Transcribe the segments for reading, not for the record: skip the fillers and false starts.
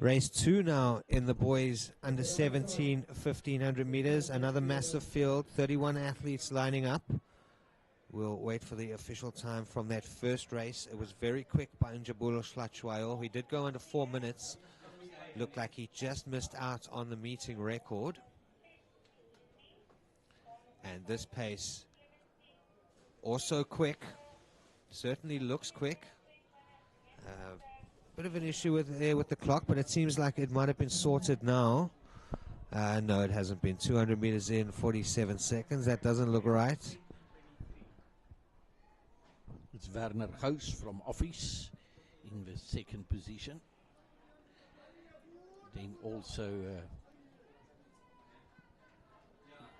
Race 2 now in the boys under 17 1500 meters. Another massive field, 31 athletes lining up. We'll wait for the official time from that first race. It was very quick by Njabulo Shlachwayo. He did go under 4 minutes. Looked like he just missed out on the meeting record. And this pace also quick. Certainly looks quick. Bit of an issue with the clock, but it seems like it might have been sorted now. No, it hasn't been. 200 meters in, 47 seconds. That doesn't look right. It's Werner Gous from Office in the second position. Then also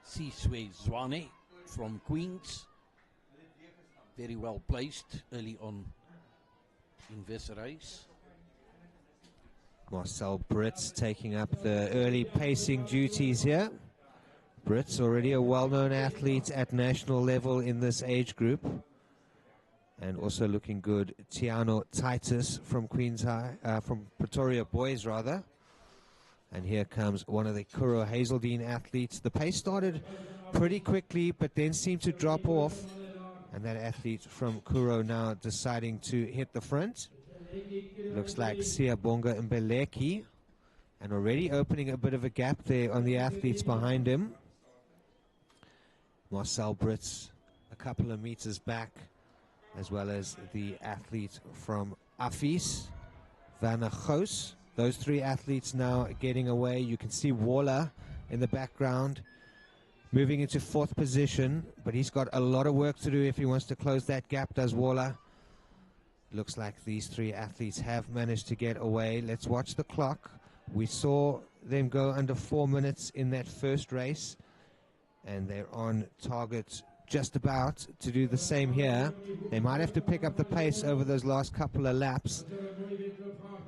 Siswe Zwane from Queens. Very well placed early on in this race. Marcel Brits taking up the early pacing duties here. Brits already a well-known athlete at national level in this age group. And also looking good, Tiano Titus from Queens High, from Pretoria Boys rather. And here comes one of the Kuro Hazeldean athletes. The pace started pretty quickly, but then seemed to drop off. And that athlete from Kuro now deciding to hit the front. Looks like Siyabonga Mbeleki. And already opening a bit of a gap there on the athletes behind him. Marcel Brits a couple of meters back, as well as the athlete from Afis, Werner Gous. Those three athletes now getting away. You can see Waller in the background, moving into 4th position, but he's got a lot of work to do if he wants to close that gap, does Waller. Looks like these three athletes have managed to get away. Let's watch the clock. We saw them go under 4 minutes in that first race, and they're on target just about to do the same here. They might have to pick up the pace over those last couple of laps,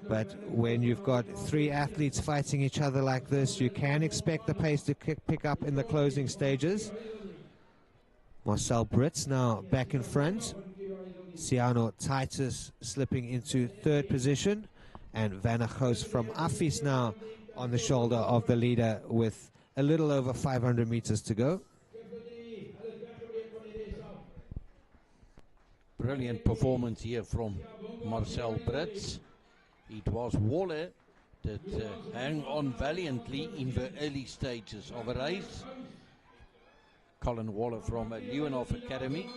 but when you've got three athletes fighting each other like this, you can expect the pace to pick up in the closing stages. Marcel Brits now back in front. Siano Titus slipping into 3rd position, and Werner Gous from Afis now on the shoulder of the leader with a little over 500 meters to go. Brilliant performance here from Marcel Brits. It was Waller that hang on valiantly in the early stages of a race. Colin Waller from Leeuwenhof Academy.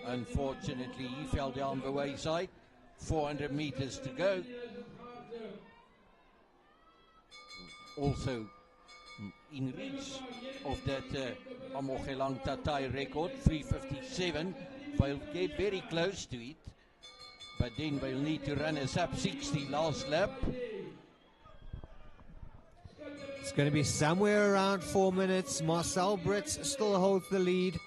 Unfortunately, he fell down the wayside. 400 meters to go. Also in reach of that Amogelang Tatai record, 3:57. They'll get very close to it, but then they'll need to run a sub-60 last lap. It's going to be somewhere around 4 minutes. Marcel Brits still holds the lead.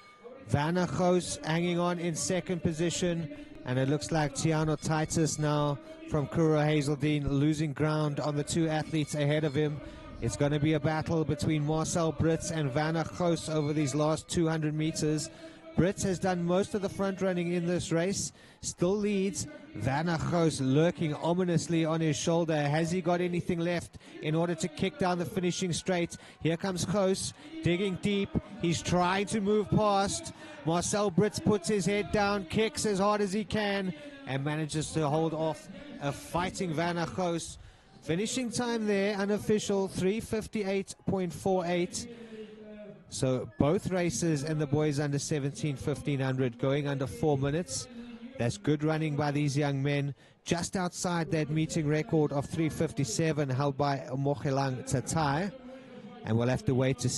Werner Gous hanging on in 2nd position. And it looks like Tiano Titus now from Kuro Hazeldean losing ground on the two athletes ahead of him. It's going to be a battle between Marcel Brits and Werner Gous over these last 200 meters. Brits has done most of the front running in this race, still leads. Werner Gous lurking ominously on his shoulder. Has he got anything left in order to kick down the finishing straight? Here comes Gous, digging deep. He's trying to move past. Marcel Brits puts his head down, kicks as hard as he can, and manages to hold off a fighting Werner Gous. Finishing time there, unofficial, 3:58.48. So both races in the boys under 17 1500 going under 4 minutes. That's good running by these young men, just outside that meeting record of 3:57 held by Mogelang Tatai. And we'll have to wait to see